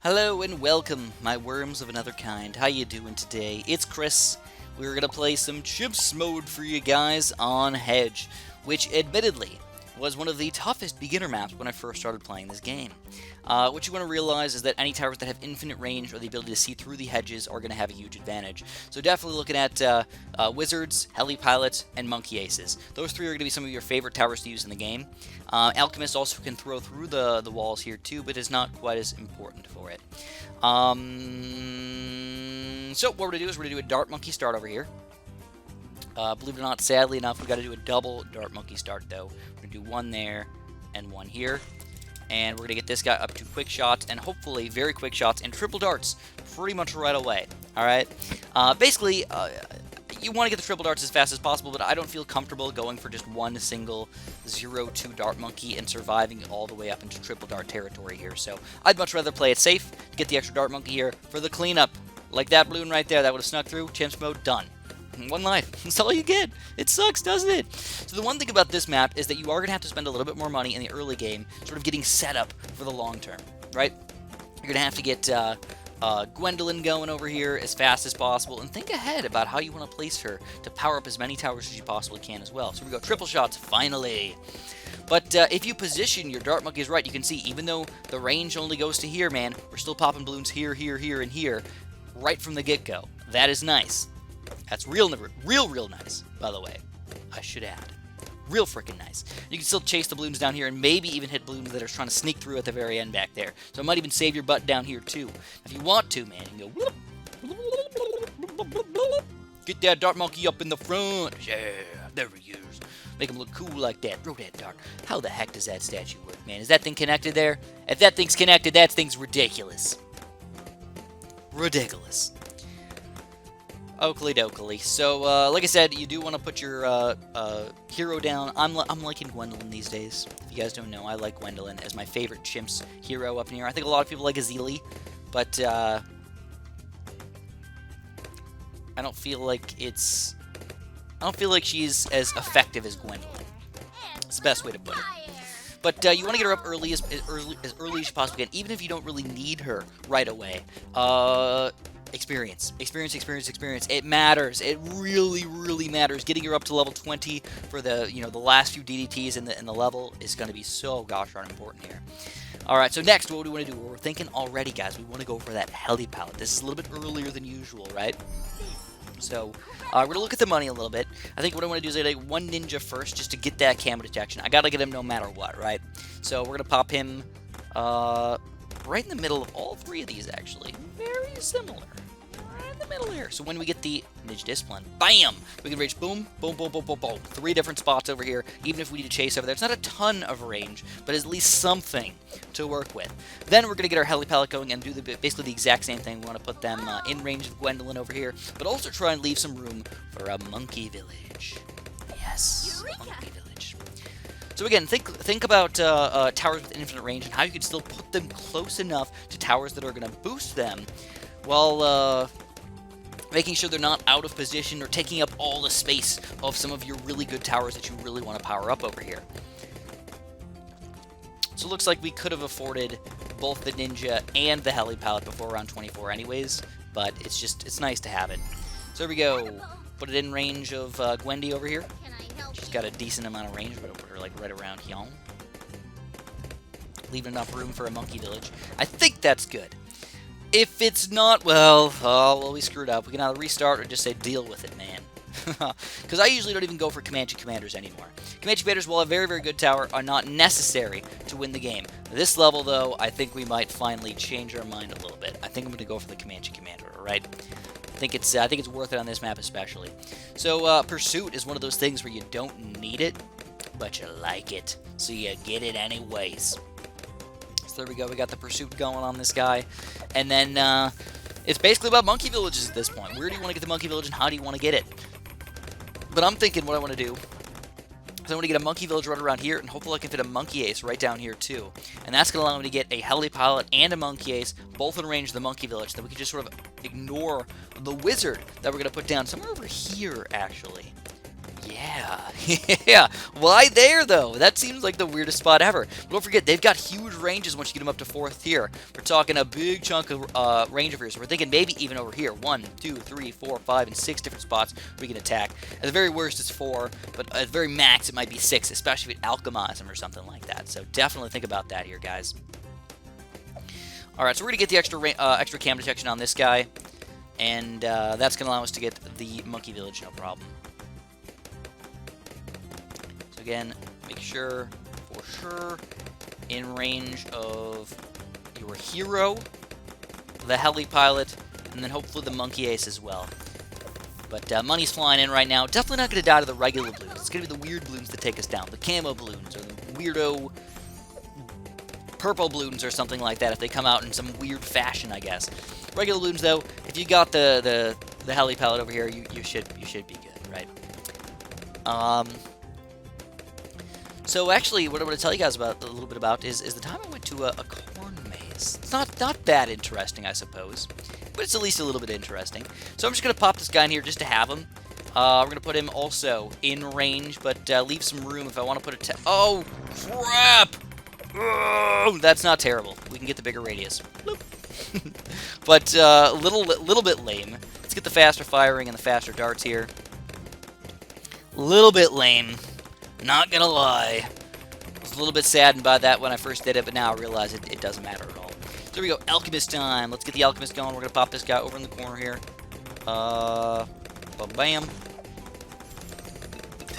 Hello and welcome, my worms of another kind. How you doing today? It's Chris. We're gonna play some Chimps mode for you guys on Hedge, which admittedly was one of the toughest beginner maps when I first started playing this game. What you want to realize is that any towers that have infinite range or the ability to see through the hedges are going to have a huge advantage. So definitely looking at wizards, heli pilots, and monkey aces. Those three are going to be some of your favorite towers to use in the game. Alchemist also can throw through the walls here too, but is not quite as important for it. So what we're going to do is we're going to do a dart monkey start over here. Believe it or not, sadly enough, we've got to do a double dart monkey start, though. We're going to do one there and one here. And we're going to get this guy up to quick shots and hopefully very quick shots and triple darts pretty much right away. Alright? Basically, you want to get the triple darts as fast as possible, but I don't feel comfortable going for just one single 0-2 dart monkey and surviving all the way up into triple dart territory here. So I'd much rather play it safe, get the extra dart monkey here for the cleanup. Like that balloon right there that would have snuck through. Chimps mode, done. One life. That's all you get. It sucks, doesn't it? So the one thing about this map is that you are going to have to spend a little bit more money in the early game, sort of getting set up for the long term, right? You're going to have to get Gwendolyn going over here as fast as possible, and think ahead about how you want to place her to power up as many towers as you possibly can as well. So we go triple shots, finally. But if you position your dart monkeys right, you can see even though the range only goes to here, man, we're still popping balloons here, here, here, and here, right from the get-go. That is nice. That's real nice, by the way. I should add. Real freaking nice. You can still chase the balloons down here and maybe even hit balloons that are trying to sneak through at the very end back there. So it might even save your butt down here too. If you want to, man, you can go... Get that dart monkey up in the front. Yeah, there he is. Make him look cool like that. Throw that dart. How the heck does that statue work, man? Is that thing connected there? If that thing's connected, that thing's ridiculous. Ridiculous. Oakley dokley. So, like I said, you do want to put your hero down. I'm liking Gwendolyn these days. If you guys don't know, I like Gwendolyn as my favorite Chimps hero up in here. I think a lot of people like Azili, but I don't feel like she's as effective as Gwendolyn. It's the best way to put it. But you want to get her up early as early as you possibly can, even if you don't really need her right away. Experience. It matters. It really matters. Getting her up to level 20 for the the last few DDTs in the level is going to be so gosh darn important here. All right. So next, what do we want to do? We're thinking already, guys. We want to go for that heli palette. This is a little bit earlier than usual, right? So we're gonna look at the money a little bit. I think what I want to do is I like one ninja first, just to get that camo detection. I gotta get him no matter what, right? So we're gonna pop him right in the middle of all three of these, actually. Very similar. Right in the middle here. So when we get the Ninja Discipline, bam! We can reach boom, boom, boom, boom, boom, boom. 3 different spots over here, even if we need to chase over there. It's not a ton of range, but at least something to work with. Then we're going to get our heli palette going and do basically the exact same thing. We want to put them in range of Gwendolyn over here, but also try and leave some room for a monkey village. Yes, monkey village. So again, think about towers with infinite range and how you can still put them close enough to towers that are going to boost them while making sure they're not out of position or taking up all the space of some of your really good towers that you really want to power up over here. So it looks like we could have afforded both the ninja and the heli palette before round 24 anyways, but it's nice to have it. So there we go. Put it in range of Gwendy over here. She's got a decent amount of range. We're going to put her like right around here. Leave enough room for a monkey village. I think that's good. If it's not, well, we screwed up. We can either restart or just say deal with it, man. Because I usually don't even go for Comanche Commanders anymore. Comanche Commanders, while a very, very good tower, are not necessary to win the game. This level, though, I think we might finally change our mind a little bit. I think I'm going to go for the Comanche Commander, alright? I think it's worth it on this map especially. So, Pursuit is one of those things where you don't need it, but you like it. So you get it anyways. There we go, we got the Pursuit going on this guy. And then, it's basically about monkey villages at this point. Where do you want to get the monkey village and how do you want to get it? But I'm thinking what I want to do is I want to get a monkey village right around here, and hopefully I can fit a monkey ace right down here too. And that's going to allow me to get a heli pilot and a monkey ace, both in range of the monkey village. Then we can just sort of ignore the wizard that we're going to put down somewhere over here, actually. Yeah, Yeah, yeah. Why there, though? That seems like the weirdest spot ever. But don't forget, they've got huge ranges once you get them up to 4th tier. We're talking a big chunk of range over here, so we're thinking maybe even over here. 1, 2, 3, 4, 5, and 6 different spots we can attack. At the very worst, it's 4, but at the very max, it might be 6, especially if it alchemize them or something like that. So definitely think about that here, guys. Alright, so we're going to get the extra cam detection on this guy, and that's going to allow us to get the monkey village, no problem. Again, make sure, for sure, in range of your hero, the heli pilot, and then hopefully the monkey ace as well. But money's flying in right now. Definitely not going to die to the regular balloons. It's going to be the weird balloons that take us down. The camo balloons, or the weirdo purple balloons, or something like that, if they come out in some weird fashion, I guess. Regular balloons, though, if you got the heli pilot over here, you should be good, right? So actually, what I want to tell you guys about a little bit about is the time I went to a corn maze. It's not that interesting, I suppose, but it's at least a little bit interesting. So I'm just going to pop this guy in here just to have him. We're going to put him also in range, but leave some room if I want to put a... Oh, crap! Oh, that's not terrible. We can get the bigger radius. But a little bit lame. Let's get the faster firing and the faster darts here. Little bit lame. Not gonna lie. I was a little bit saddened by that when I first did it, but now I realize it doesn't matter at all. So here we go, Alchemist time. Let's get the Alchemist going. We're gonna pop this guy over in the corner here. Bam.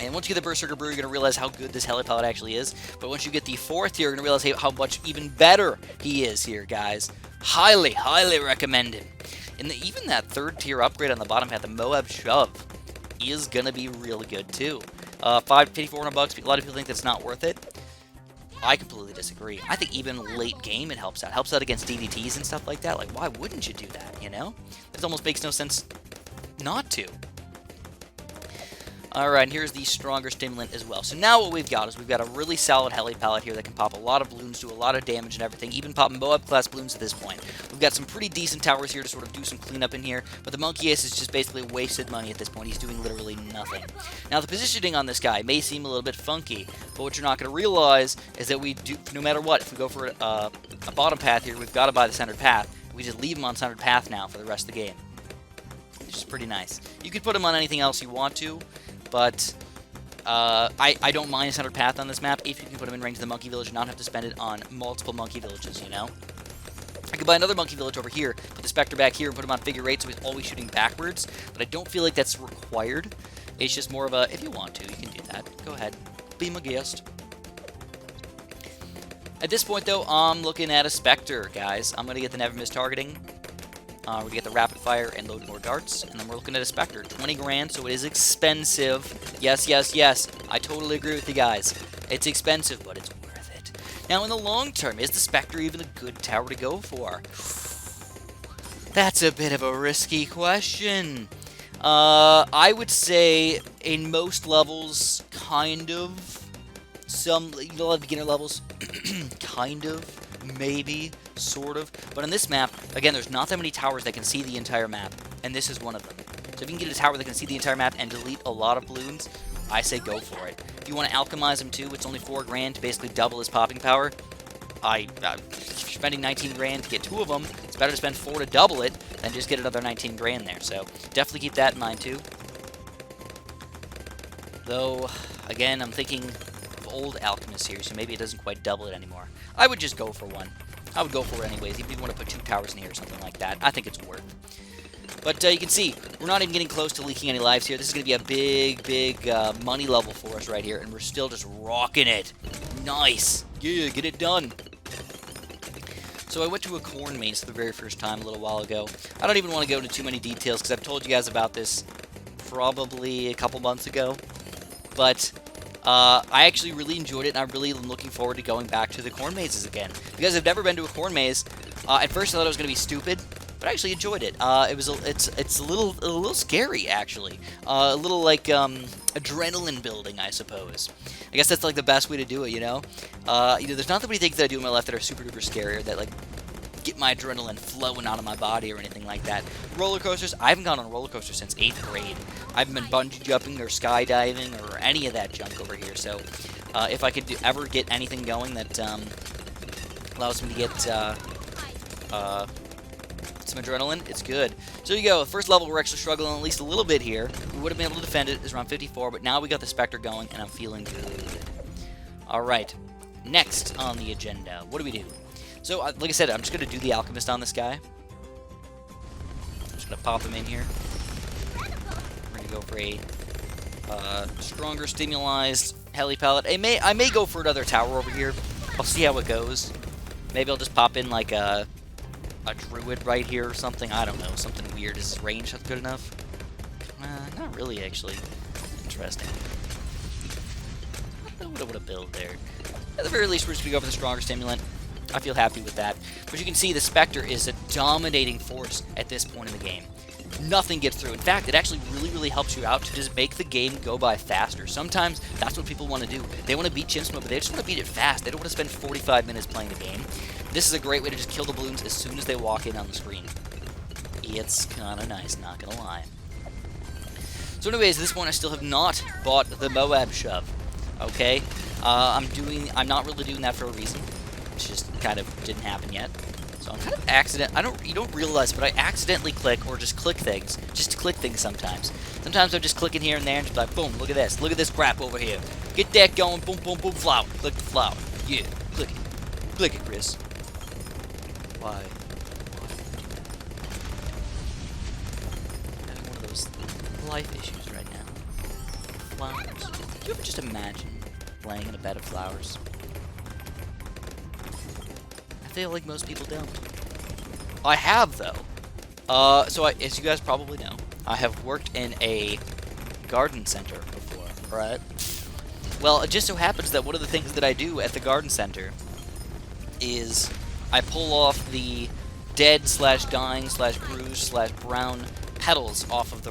And once you get the Berserker Brew, you're gonna realize how good this heli pilot actually is. But once you get the 4th tier, you're gonna realize how much even better he is here, guys. Highly, highly recommend him. And even that 3rd tier upgrade on the bottom hat, the Moab Shove, is gonna be really good too. $400. A lot of people think that's not worth it. I completely disagree. I think even late game it helps out. Helps out against DDTs and stuff like that. Like, why wouldn't you do that, you know? It almost makes no sense not to. Alright, and here's the stronger stimulant as well. So now what we've got is we've got a really solid heli pallet here that can pop a lot of balloons, do a lot of damage and everything, even pop Moab class balloons at this point. We've got some pretty decent towers here to sort of do some cleanup in here, but the Monkey Ace is just basically wasted money at this point. He's doing literally nothing. Now the positioning on this guy may seem a little bit funky, but what you're not going to realize is that we do, no matter what, if we go for a bottom path here, we've got to buy the centered path. We just leave him on centered path now for the rest of the game, which is pretty nice. You could put him on anything else you want to, but I don't mind a centered path on this map if you can put him in range of the monkey village and not have to spend it on multiple monkey villages, you know? I could buy another monkey village over here, put the Spectre back here, and put him on figure 8 so he's always shooting backwards, but I don't feel like that's required. It's just more of a, if you want to, you can do that. Go ahead. Be my guest. At this point, though, I'm looking at a Spectre, guys. I'm going to get the Never Miss targeting. We're going to get the rapid fire and load more darts, and then we're looking at a Spectre. 20 grand, so it is expensive. Yes, yes, yes. I totally agree with you guys. It's expensive, but it's worth it. Now, in the long term, is the Spectre even a good tower to go for? That's a bit of a risky question. I would say in most levels, kind of. Some, you know, beginner levels, kind of, maybe, sort of. But on this map, again, there's not that many towers that can see the entire map, and this is one of them. So if you can get a tower that can see the entire map and delete a lot of balloons, I say go for it. If you want to alchemize him too, it's only 4 grand to basically double his popping power. Spending 19 grand to get 2 of them, it's better to spend 4 to double it than just get another 19 grand there. So definitely keep that in mind too. Though, again, I'm thinking of old alchemists here, so maybe it doesn't quite double it anymore. I would just go for one. I would go for it anyways, even if you want to put 2 towers in here or something like that. I think it's worth. But you can see, we're not even getting close to leaking any lives here. This is going to be a big, big money level for us right here, and we're still just rocking it. Nice. Yeah, get it done. So I went to a corn maze for the very first time a little while ago. I don't even want to go into too many details because I've told you guys about this probably a couple months ago. But I actually really enjoyed it, and I really am looking forward to going back to the corn mazes again. Because I've never been to a corn maze. At first I thought it was going to be stupid, but I actually enjoyed it. It's a little scary actually. A little like adrenaline building, I suppose. I guess that's like the best way to do it, you know. There's not that many things that I do in my life that are super duper scary or that like get my adrenaline flowing out of my body or anything like that. Roller coasters, I haven't gone on a roller coaster since 8th grade. I haven't been bungee jumping or skydiving or any of that junk over here. So if I could ever get anything going that allows me to get some adrenaline, it's good. So there you go. First level, we're actually struggling at least a little bit here. We would have been able to defend it. It's around 54, but now we got the Spectre going, and I'm feeling good. All right. Next on the agenda, what do we do? So, like I said, I'm just going to do the Alchemist on this guy. I'm just going to pop him in here. We're going to go for a stronger stimulized heli pallet. I may go for another tower over here. I'll see how it goes. Maybe I'll just pop in like a druid right here or something. I don't know. Something weird. Is his range good enough? Not really, actually. Interesting. What a build there. At the very least, we're just going to go for the stronger stimulant. I feel happy with that. But you can see the Spectre is a dominating force at this point in the game. Nothing gets through. In fact, it actually really helps you out to just make the game go by faster. Sometimes that's what people want to do. They want to beat Chimps mode, but they just want to beat it fast. They don't want to spend 45 minutes playing the game. This is a great way to just kill the Bloons as soon as they walk in on the screen. It's kind of nice, not going to lie. So anyways, at this point, I still have not bought the Moab Shove. Okay? I'm not really doing that for a reason. It just kind of didn't happen yet. So I'm kind of you don't realize, but I accidentally click or just click things. Just to click things sometimes. Sometimes I'm just clicking here and there and just like, boom, look at this. Look at this crap over here. Get that going, boom, boom, boom, flower. Click the flower. Yeah, click it. Click it, Chris. Why? I'm having one of those life issues right now. Flowers. Do you ever just imagine laying in a bed of flowers? I feel like most people don't. I have, though. As you guys probably know, I have worked in a garden center before, right? Well, it just so happens that one of the things that I do at the garden center is I pull off the dead/dying/bruised/brown petals off of the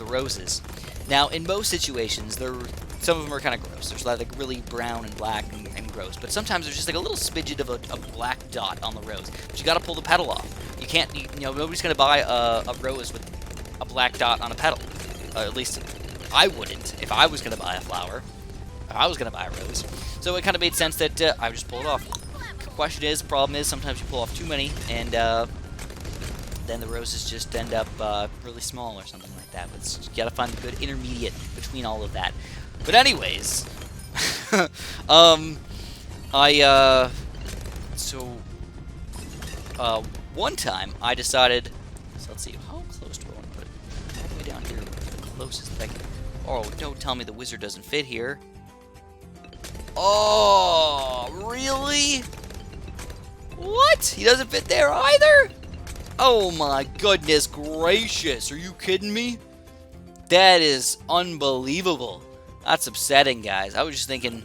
roses. Now, in most situations, some of them are kind of gross. There's like really brown and black and gross. But sometimes there's just like a little smidget of a black dot on the rose. But you got to pull the petal off. You can't, nobody's going to buy a rose with a black dot on a petal. At least I wouldn't if I was going to buy a flower. If I was going to buy a rose. So it kind of made sense that I would just pull it off. Problem is, sometimes you pull off too many, and then the roses just end up really small or something like that. But you got to find the good intermediate between all of that. But anyways, one time I decided, so let's see, how close do I want to put it? All the way down here, the closest thing. Oh, don't tell me the wizard doesn't fit here. Oh, really? What? He doesn't fit there either? Oh my goodness gracious, are you kidding me? That is unbelievable. That's upsetting, guys. I was thinking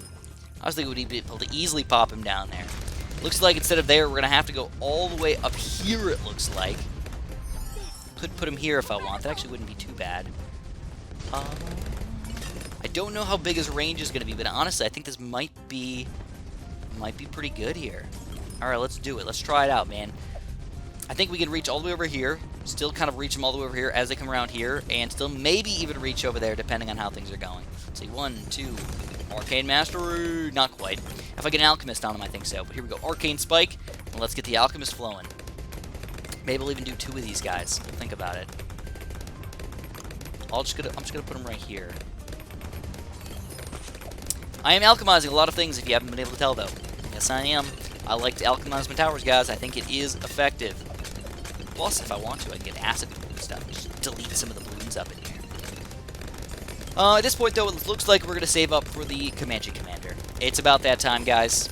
we'd be able to easily pop him down there. Looks like instead of there, we're going to have to go all the way up here, it looks like. Could put him here if I want. That actually wouldn't be too bad. I don't know how big his range is going to be, but honestly, I think this might be pretty good here. Alright, let's do it. Let's try it out, man. I think we can reach all the way over here, still kind of reach them all the way over here as they come around here, and still maybe even reach over there, depending on how things are going. Let's see, 1, 2, Arcane Mastery, not quite. If I get an Alchemist on him, I think so. But here we go, Arcane Spike, and let's get the Alchemist flowing. Maybe we'll even do 2 of these guys. Think about it. I'm just gonna put them right here. I am alchemizing a lot of things, if you haven't been able to tell, though. Yes, I am. I like to alchemize my towers, guys. I think it is effective. Plus, if I want to, I can get acid and stuff. Just delete some of the balloons up in here. At this point, though, it looks like we're going to save up for the Comanche Commander. It's about that time, guys.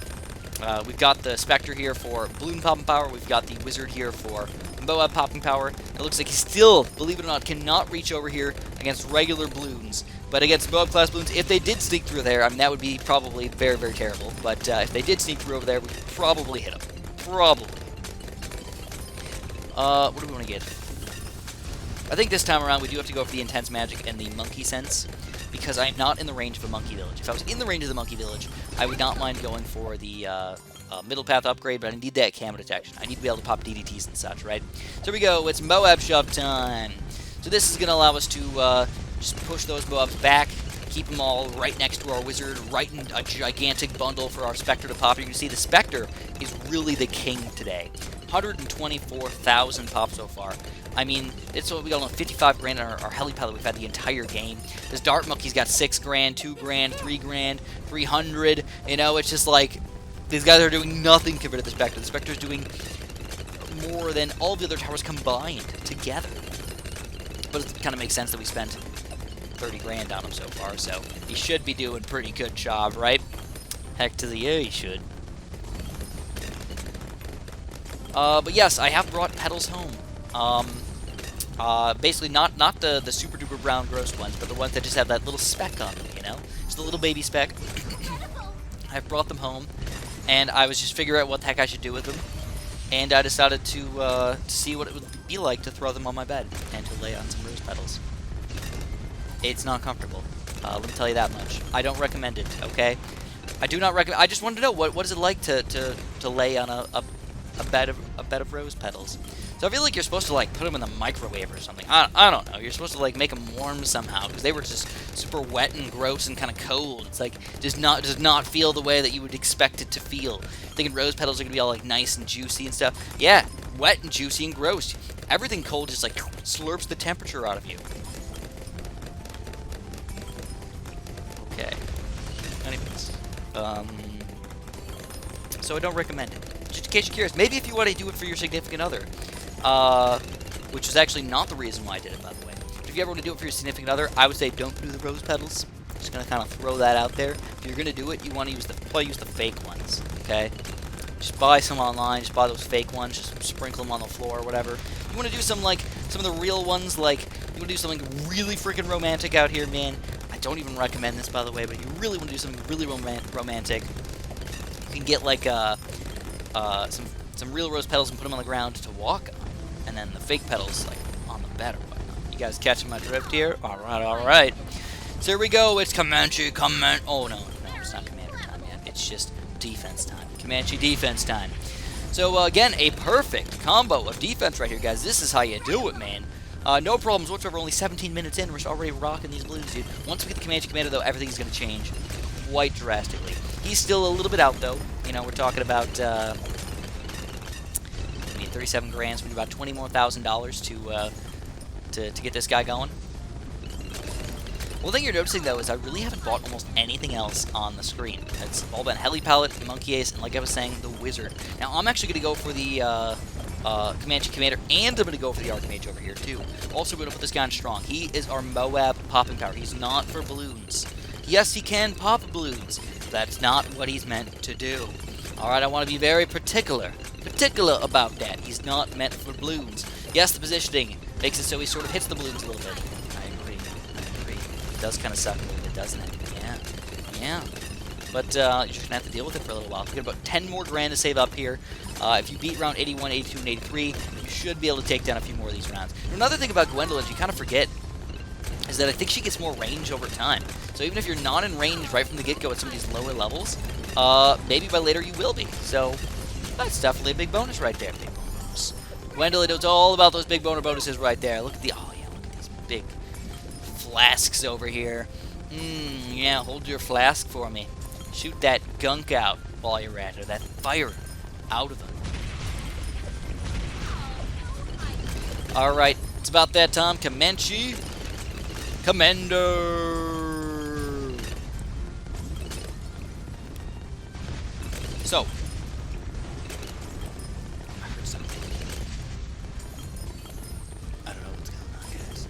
We've got the Spectre here for balloon popping power. We've got the Wizard here for Moab popping power. It looks like he still, believe it or not, cannot reach over here against regular balloons. But against Moab class balloons, if they did sneak through there, I mean, that would be probably very, very terrible. But if they did sneak through over there, we could probably hit them. Probably. What do we want to get? I think this time around we do have to go for the Intense Magic and the Monkey Sense, because I'm not in the range of a Monkey Village. If I was in the range of the Monkey Village, I would not mind going for the middle path upgrade, but I need that camo detection. I need to be able to pop DDTs and such, right? So here we go. It's Moab shove time. So this is going to allow us to just push those Moabs back, keep them all right next to our wizard, right in a gigantic bundle for our Spectre to pop. You can see the Spectre is really the king today. 124,000 pop so far. I mean, it's what we got on 55 grand on our heli pilot we've had the entire game. This Dart Monkey's got 6 grand, 2 grand, 3 grand, 300. You know, it's just like these guys are doing nothing compared to the Spectre. The Spectre's doing more than all the other towers combined together. But it kind of makes sense that we spent 30 grand on him so far, so he should be doing a pretty good job, right? Heck to the yeah, he should. But yes, I have brought pedals home. Basically not the super duper brown gross ones, but the ones that just have that little speck on them, you know? Just a little baby speck. I've brought them home, and I was just figuring out what the heck I should do with them. And I decided to see what it would be like to throw them on my bed and to lay on some rose petals. It's not comfortable. Let me tell you that much. I don't recommend it, okay? I do not recommend. I just wanted to know what is it like to lay on a bed of rose petals. So I feel like you're supposed to like put them in the microwave or something. I don't know. You're supposed to like make them warm somehow because they were just super wet and gross and kind of cold. It's like does not feel the way that you would expect it to feel. Thinking rose petals are gonna be all like nice and juicy and stuff. Yeah, wet and juicy and gross. Everything cold just like slurps the temperature out of you. Okay. Anyways, so I don't recommend it. Just in case you're curious, maybe if you want to do it for your significant other, which is actually not the reason why I did it, by the way. But if you ever want to do it for your significant other, I would say don't do the rose petals. Just gonna kind of throw that out there. If you're gonna do it, you want to use the fake ones. Okay. Just buy some online. Just buy those fake ones. Just sprinkle them on the floor or whatever. You want to do some of the real ones, like you want to do something really freaking romantic out here, man. I don't even recommend this, by the way, but if you really want to do something really romantic, you can get like some real rose petals and put them on the ground to walk on, and then the fake petals like on the bed or whatnot. You guys catching my drift here? All right. So here we go. It's Comanche. Oh no, it's not Commander time yet. It's just defense time. Comanche defense time. So again, a perfect combo of defense right here, guys. This is how you do it, man. No problems whatsoever. Only 17 minutes in, we're already rocking these Bloons, dude. Once we get the Comanche Commander, though, everything's going to change quite drastically. He's still a little bit out, though. You know, we're talking about 37 grand, so we need about $20,000 more to get this guy going. One thing you're noticing, though, is I really haven't bought almost anything else on the screen. It's all been Heli Palette, Monkey Ace, and like I was saying, the Wizard. Now, I'm actually going to go for the Comanche Commander, and I'm going to go for the Archmage over here, too. Also, we're going to put this guy on strong. He is our Moab popping power. He's not for balloons. Yes, he can pop balloons. That's not what he's meant to do. Alright, I want to be very particular about that. He's not meant for balloons. Yes, the positioning makes it so he sort of hits the balloons a little bit. I agree. It does kind of suck a little bit, doesn't it? Yeah. But you're just going to have to deal with it for a little while. We've got about 10 more grand to save up here. If you beat round 81, 82, and 83, you should be able to take down a few more of these rounds. Another thing about Gwendolyn you kind of forget is that I think she gets more range over time. So even if you're not in range right from the get-go at some of these lower levels, maybe by later you will be. So that's definitely a big bonus right there. Big bonus. Gwendolyn knows all about those big bonuses right there. Look at these big flasks over here. Yeah, hold your flask for me. Shoot that gunk out while you're at it. That fire out of them. Alright, it's about that time. Comanche Commander. So, I heard something. I don't know what's going on, guys.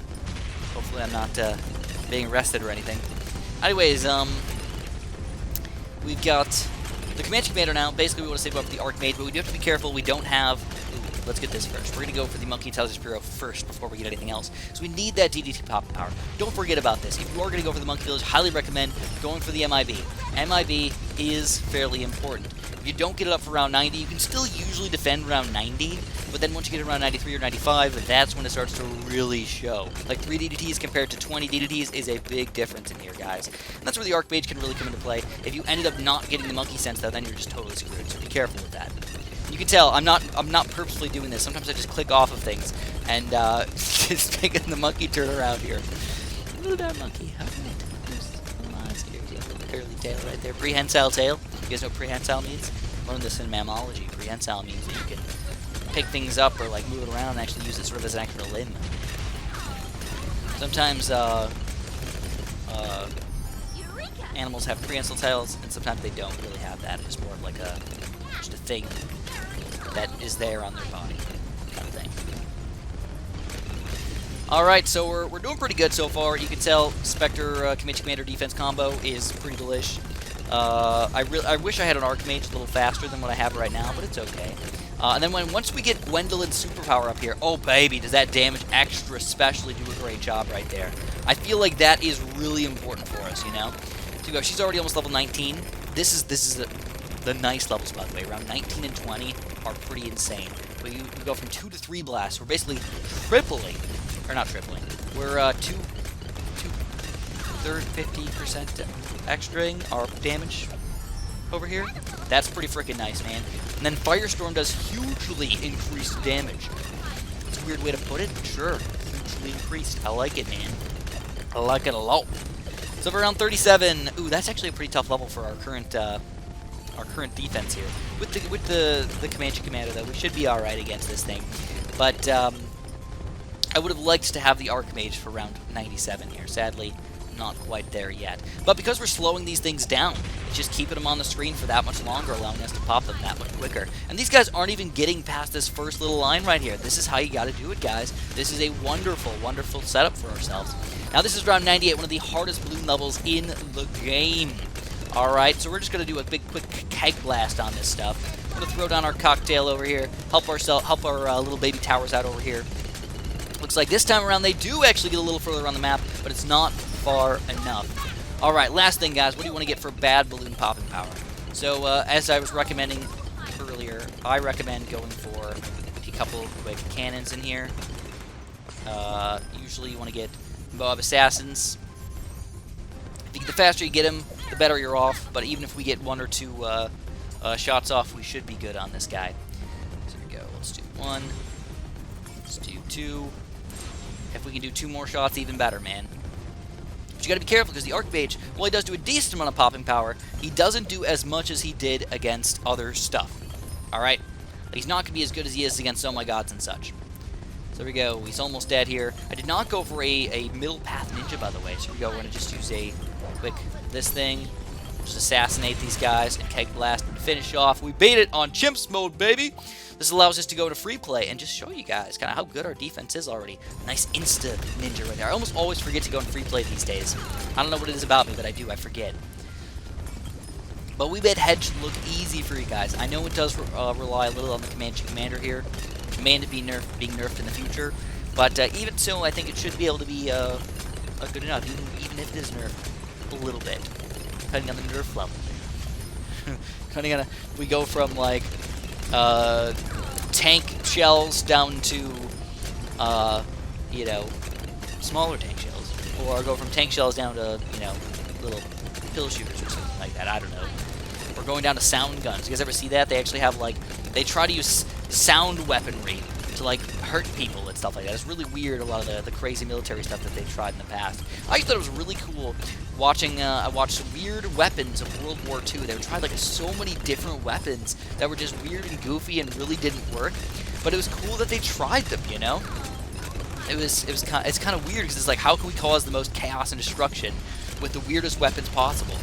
Hopefully I'm not being arrested or anything. Anyways, we've got the Comanche Commander now. Basically, we want to save up the Archmage, but we do have to be careful. We don't have let's get this first. We're going to go for the Monkey Intelligence Bureau first before we get anything else. So we need that DDT pop power. Don't forget about this. If you are going to go for the Monkey Village, highly recommend going for the MIB. MIB is fairly important. If you don't get it up for round 90, you can still usually defend around 90, but then once you get around 93 or 95, that's when it starts to really show. Like 3 DDTs compared to 20 DDTs is a big difference in here, guys. And that's where the Archmage can really come into play. If you ended up not getting the Monkey Sense, though, then you're just totally screwed, so be careful with that. You can tell I'm not purposefully doing this. Sometimes I just click off of things and just making the monkey turn around here. Little dark monkey. All right. There's a little curly tail right there. Prehensile tail. You guys know what prehensile means? Learn this in mammalogy. Prehensile means that you can pick things up or like move it around and actually use it sort of as an extra limb. Sometimes animals have prehensile tails, and sometimes they don't really have that. It's more of like just a thing that is there on their body, kind of thing. Alright, so we're doing pretty good so far. You can tell Spectre Comanche Commander defense combo is pretty delish. I wish I had an Archmage a little faster than what I have right now, but it's okay. And then once we get Gwendolyn's superpower up here, oh baby, does that damage extra especially do a great job right there. I feel like that is really important for us, you know? So you go, she's already almost level 19. This is the nice levels, by the way. Around 19 and 20 are pretty insane. But you go from 2 to 3 blasts. We're basically tripling, or not tripling. We're 50% extraing our damage over here. That's pretty freaking nice, man. And then Firestorm does hugely increased damage. It's a weird way to put it, but sure. Hugely increased. I like it, man. I like it a lot. So for around 37, ooh, that's actually a pretty tough level for our current defense here. With the Comanche Commander, though, we should be all right against this thing. But I would have liked to have the Archmage for round 97 here. Sadly, not quite there yet. But because we're slowing these things down, it's just keeping them on the screen for that much longer, allowing us to pop them that much quicker. And these guys aren't even getting past this first little line right here. This is how you got to do it, guys. This is a wonderful, wonderful setup for ourselves. Now, this is round 98, one of the hardest balloon levels in the game. Alright, so we're just going to do a big, quick keg blast on this stuff. We're going to throw down our cocktail over here, help our little baby towers out over here. Looks like this time around they do actually get a little further on the map, but it's not far enough. Alright, last thing, guys. What do you want to get for bad balloon popping power? So, as I was recommending earlier, I recommend going for a couple quick cannons in here. Usually you want to get Moab Assassins. The faster you get them, the better you're off, but even if we get 1 or 2 shots off, we should be good on this guy. So here we go. Let's do 1. Let's do 2. If we can do 2 more shots, even better, man. But you gotta be careful, because the Archmage, while he does do a decent amount of popping power, he doesn't do as much as he did against other stuff. Alright? He's not gonna be as good as he is against Oh My Gods and such. So there we go. He's almost dead here. I did not go for a middle path ninja, by the way. So here we go. We're gonna just use a quick this thing. Just assassinate these guys and keg blast and finish off. We beat it on Chimps mode, baby! This allows us to go to free play and just show you guys kind of how good our defense is already. Nice insta ninja right there. I almost always forget to go in free play these days. I don't know what it is about me, but I do. I forget. But we made Hedge look easy for you guys. I know it does rely a little on the Comanche Commander here. Command being nerfed in the future. But even so, I think it should be able to be good enough, even if it is nerfed a little bit, depending on the nerf level. Depending on we go from like tank shells down to you know, smaller tank shells, or go from tank shells down to, you know, little pill shooters or something like that. I don't know. We're going down to sound guns. You guys ever see that? They actually have like try to use sound weaponry to like hurt people and stuff like that. It's really weird, a lot of the crazy military stuff that they've tried in the past. I just thought it was really cool watching, I watched some weird weapons of World War II. They tried like so many different weapons that were just weird and goofy and really didn't work. But it was cool that they tried them, you know? It's kind of weird because it's like, how can we cause the most chaos and destruction with the weirdest weapons possible?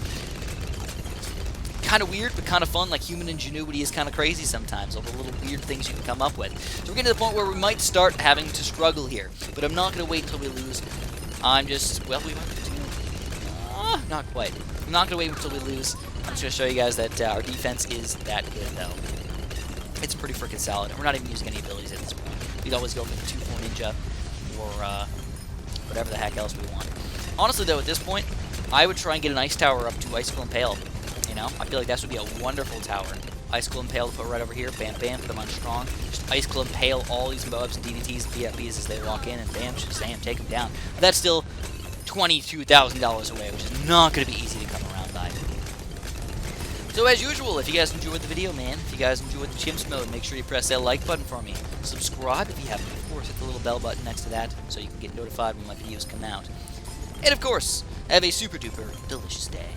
Kind of weird, but kind of fun. Like, human ingenuity is kind of crazy sometimes, all the little weird things you can come up with. So we're getting to the point where we might start having to struggle here, but I'm not going to wait until we lose. I'm just, well, we might do. Not quite. I'm not going to wait until we lose. I'm just going to show you guys that our defense is that good, though. It's pretty freaking solid, and we're not even using any abilities at this point. We'd always go for the 2-4 ninja, or whatever the heck else we want. Honestly, though, at this point, I would try and get an ice tower up to Icicle Impale. You know, I feel like that would be a wonderful tower. Icicle Impale to put right over here, bam, bam, put them on strong. Just Icicle Impale all these Moabs and DDTs and PFPs as they walk in, and bam, shazam, take them down. But that's still $22,000 away, which is not going to be easy to come around by. So as usual, if you guys enjoyed the video, man, if you guys enjoyed the Chimps mode, make sure you press that like button for me. Subscribe if you haven't, of course, hit the little bell button next to that so you can get notified when my videos come out. And of course, have a super duper delicious day.